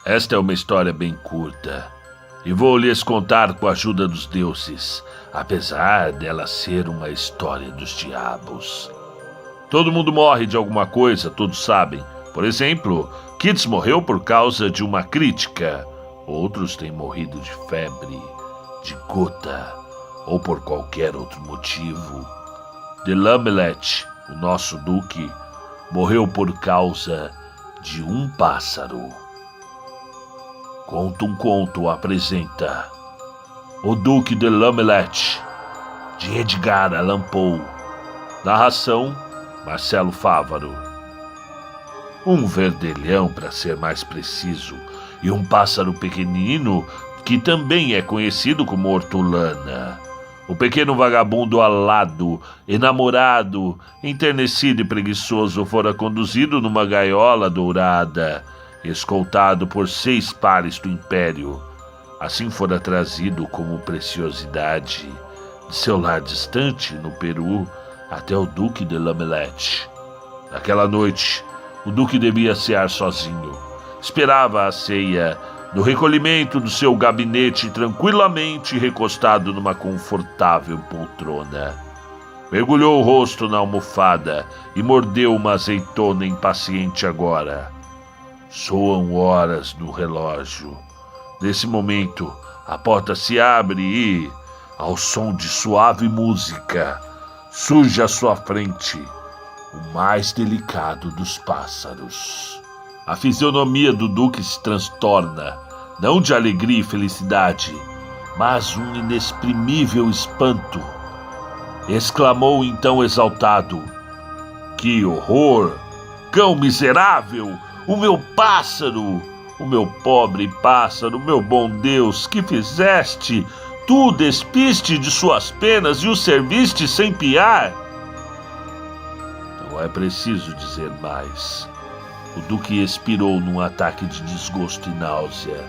Esta é uma história bem curta, e vou lhes contar com a ajuda dos deuses, apesar dela ser uma história dos diabos. Todo mundo morre de alguma coisa, todos sabem. Por exemplo, Kids morreu por causa de uma crítica. Outros têm morrido de febre, de gota, ou por qualquer outro motivo. Delamelete, o nosso duque, morreu por causa de um pássaro. Conta um Conto apresenta O Duque Delamelete, de Edgar Allan Poe. Narração: Marcelo Fávaro. Um verdelhão, para ser mais preciso, e um pássaro pequenino que também é conhecido como hortolana. O pequeno vagabundo alado, enamorado, enternecido e preguiçoso fora conduzido numa gaiola dourada, escoltado por 6 pares do império. Assim fora trazido como preciosidade de seu lar distante no Peru até o Duque Delamelete. Naquela noite, o Duque devia cear sozinho. Esperava a ceia no recolhimento do seu gabinete, tranquilamente recostado numa confortável poltrona. Mergulhou o rosto na almofada e mordeu uma azeitona impaciente agora. Soam horas no relógio. Nesse momento, a porta se abre e, ao som de suave música, surge à sua frente o mais delicado dos pássaros. A fisionomia do Duque se transtorna, não de alegria e felicidade, mas um inexprimível espanto. Exclamou então exaltado: "Que horror! Cão miserável! O meu pássaro! O meu pobre pássaro, meu bom Deus, que fizeste? Tu despiste de suas penas e o serviste sem piar?" Não é preciso dizer mais. O Duque expirou num ataque de desgosto e náusea.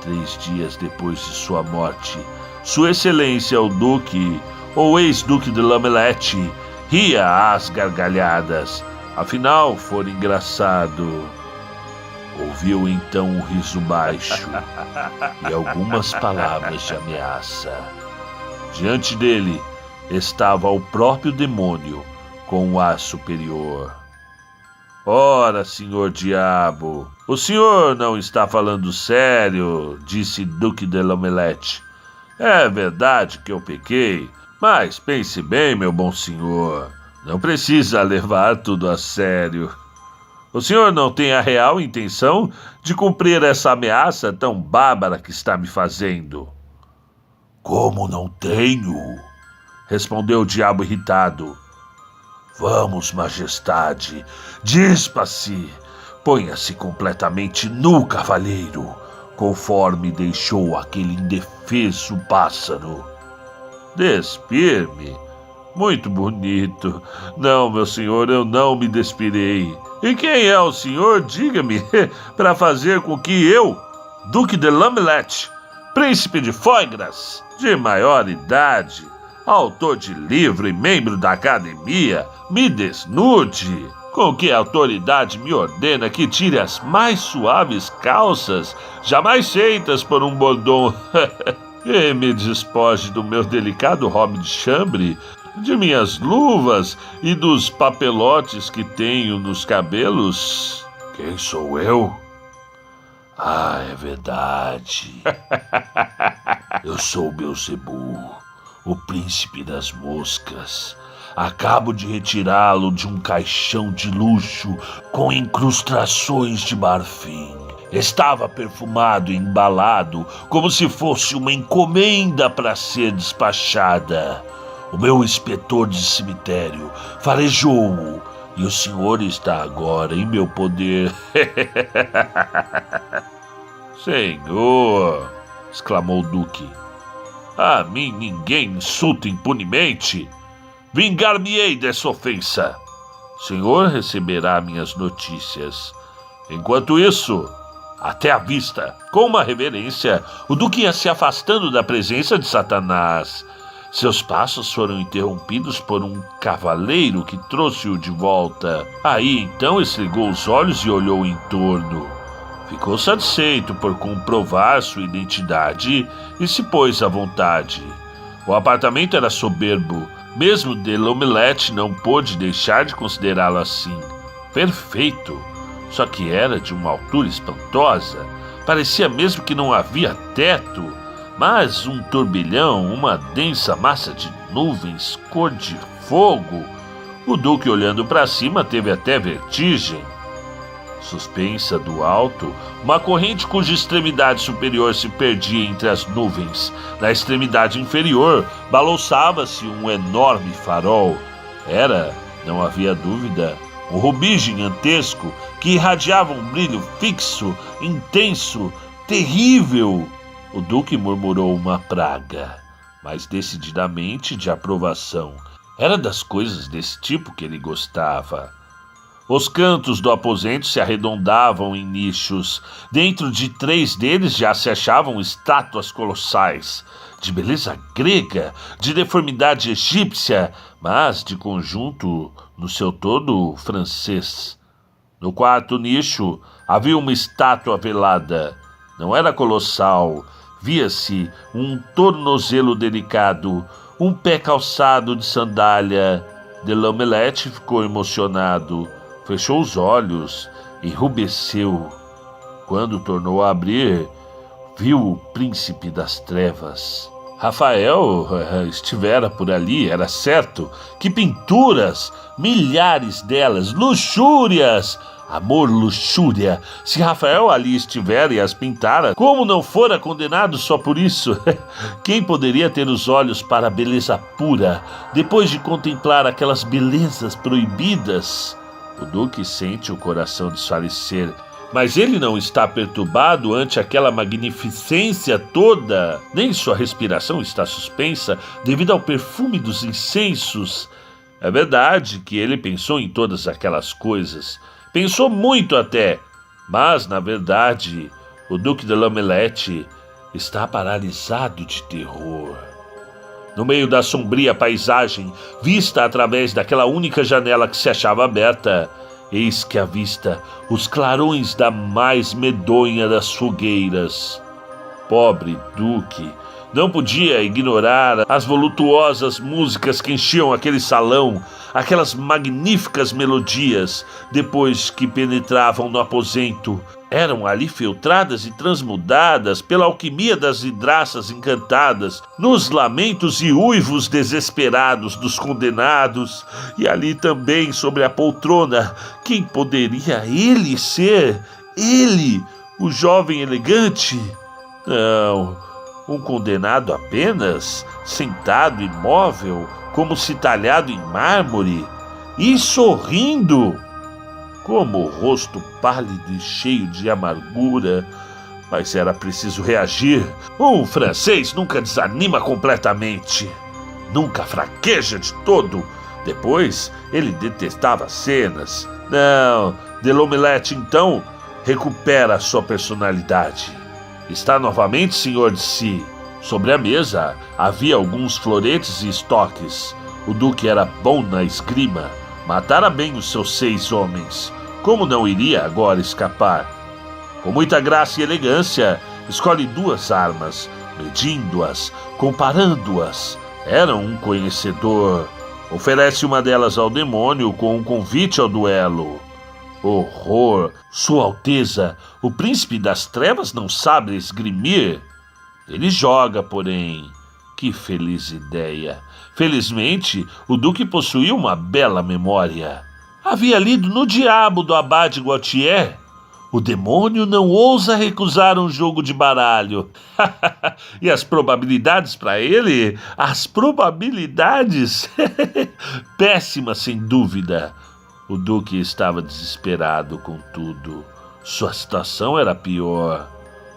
3 dias depois de sua morte, Sua Excelência o Duque, ou ex-Duque de Lamelete, ria às gargalhadas. Afinal, fora engraçado. Ouviu então um riso baixo e algumas palavras de ameaça. Diante dele estava o próprio demônio, com um ar superior. "Ora, senhor diabo, o senhor não está falando sério", disse Duque de Lamelete. "É verdade que eu pequei, mas pense bem, meu bom senhor, não precisa levar tudo a sério. O senhor não tem a real intenção de cumprir essa ameaça tão bárbara que está me fazendo." "Como não tenho?" respondeu o diabo irritado. "Vamos, majestade, dispa-se, ponha-se completamente nu, cavalheiro, conforme deixou aquele indefeso pássaro." "Despir-me? Muito bonito. Não, meu senhor, eu não me despirei. E quem é o senhor, diga-me, para fazer com que eu, Duque de Lamelete, príncipe de Foigras, de maior idade, autor de livro e membro da academia, me desnude? Com que autoridade me ordena que tire as mais suaves calças, jamais feitas por um bordão, e me despoje do meu delicado hobby de chambre, de minhas luvas e dos papelotes que tenho nos cabelos?" "Quem sou eu? Ah, é verdade. Eu sou Beelzebul, o príncipe das moscas. Acabo de retirá-lo de um caixão de luxo com incrustações de marfim. Estava perfumado e embalado como se fosse uma encomenda para ser despachada. O meu inspetor de cemitério farejou-o e o senhor está agora em meu poder." "Senhor", exclamou o Duque, "a mim ninguém insulta impunemente. Vingar-me-ei dessa ofensa. O senhor receberá minhas notícias. Enquanto isso, até a vista." Com uma reverência, o Duque ia se afastando da presença de Satanás. Seus passos foram interrompidos por um cavaleiro que trouxe-o de volta. Aí então esfregou os olhos e olhou em torno. Ficou satisfeito por comprovar sua identidade e se pôs à vontade. O apartamento era soberbo, mesmo de L'Omelette não pôde deixar de considerá-lo assim. Perfeito, só que era de uma altura espantosa. Parecia mesmo que não havia teto, mas um turbilhão, uma densa massa de nuvens cor de fogo. O Duque, olhando para cima, teve até vertigem. Suspensa do alto, uma corrente cuja extremidade superior se perdia entre as nuvens. Na extremidade inferior, balouçava-se um enorme farol. Era, não havia dúvida, um rubi gigantesco que irradiava um brilho fixo, intenso, terrível. O Duque murmurou uma praga, mas decididamente de aprovação. Era das coisas desse tipo que ele gostava. Os cantos do aposento se arredondavam em nichos. Dentro de 3 deles já se achavam estátuas colossais, de beleza grega, de deformidade egípcia, mas de conjunto, no seu todo, francês. No 4º nicho havia uma estátua velada. Não era colossal, via-se um tornozelo delicado, um pé calçado de sandália. De L'Omelette ficou emocionado. Fechou os olhos, enrubesceu. Quando tornou a abrir, viu o príncipe das trevas. Rafael estivera por ali, era certo. Que pinturas! Milhares delas, luxúrias! Amor, luxúria! Se Rafael ali estivera e as pintara, como não fora condenado só por isso? Quem poderia ter os olhos para a beleza pura, depois de contemplar aquelas belezas proibidas? O Duque sente o coração desfalecer, mas ele não está perturbado ante aquela magnificência toda. Nem sua respiração está suspensa devido ao perfume dos incensos. É verdade que ele pensou em todas aquelas coisas. Pensou muito até, mas, na verdade, o Duque de L'Omelette está paralisado de terror. No meio da sombria paisagem, vista através daquela única janela que se achava aberta, eis que avista os clarões da mais medonha das fogueiras. Pobre Duque não podia ignorar as voluptuosas músicas que enchiam aquele salão, aquelas magníficas melodias, depois que penetravam no aposento. Eram ali filtradas e transmudadas pela alquimia das vidraças encantadas, nos lamentos e uivos desesperados dos condenados. E ali também, sobre a poltrona, quem poderia ele ser? Ele, o jovem elegante? Não, um condenado apenas, sentado imóvel, como se talhado em mármore, e sorrindo. Como o rosto pálido e cheio de amargura. Mas era preciso reagir. Um francês nunca desanima completamente. Nunca fraqueja de todo. Depois, ele detestava cenas. Não, de L'Omelette, então, recupera a sua personalidade. Está novamente senhor de si. Sobre a mesa, havia alguns floretes e estoques. O Duque era bom na esgrima. Matara bem os seus 6 homens. Como não iria agora escapar? Com muita graça e elegância, escolhe 2 armas, medindo-as, comparando-as. Era um conhecedor. Oferece uma delas ao demônio com um convite ao duelo. Horror! Sua Alteza, o príncipe das trevas não sabe esgrimir. Ele joga, porém. Que feliz ideia! Felizmente, o Duque possuía uma bela memória. Havia lido no Diabo do Abade Gualtier. O demônio não ousa recusar um jogo de baralho. E as probabilidades para ele? As probabilidades? Péssimas, sem dúvida. O Duque estava desesperado com tudo. Sua situação era pior.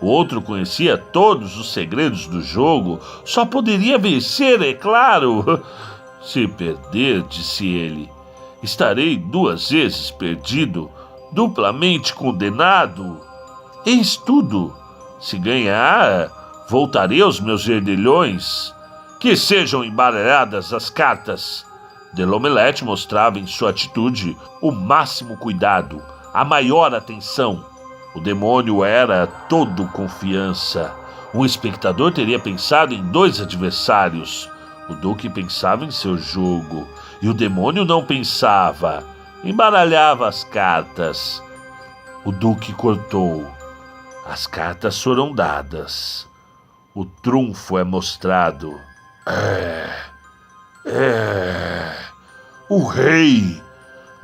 O outro conhecia todos os segredos do jogo. Só poderia vencer, é claro. Se perder, disse ele, estarei 2 vezes perdido, duplamente condenado. Eis tudo. Se ganhar, voltarei aos meus erdelhões. Que sejam embaralhadas as cartas. De L'Omelette mostrava em sua atitude o máximo cuidado, a maior atenção. O demônio era todo confiança. Um espectador teria pensado em 2 adversários. O duque pensava em seu jogo, e o demônio não pensava. Embaralhava as cartas. O duque cortou. As cartas foram dadas. O trunfo é mostrado. O rei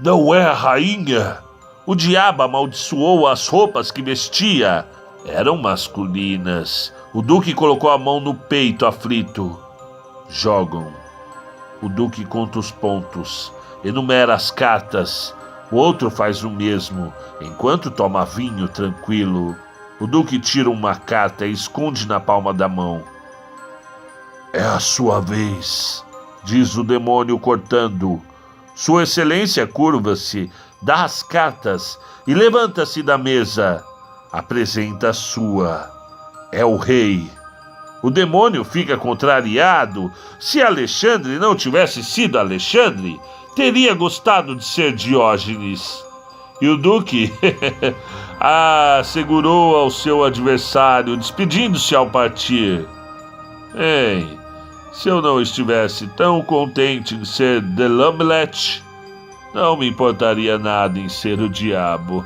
não é a rainha. O diabo amaldiçoou as roupas que vestia. Eram masculinas. O duque colocou a mão no peito, aflito. Jogam. O duque conta os pontos, enumera as cartas. O outro faz o mesmo, enquanto toma vinho tranquilo. O duque tira uma carta e esconde na palma da mão. É a sua vez, diz o demônio cortando. Sua excelência curva-se, dá as cartas e levanta-se da mesa. Apresenta a sua. É o rei. O demônio fica contrariado. Se Alexandre não tivesse sido Alexandre, teria gostado de ser Diógenes. E o duque segurou ao seu adversário, despedindo-se ao partir. Ei, se eu não estivesse tão contente em ser de L'Omelette, não me importaria nada em ser o diabo.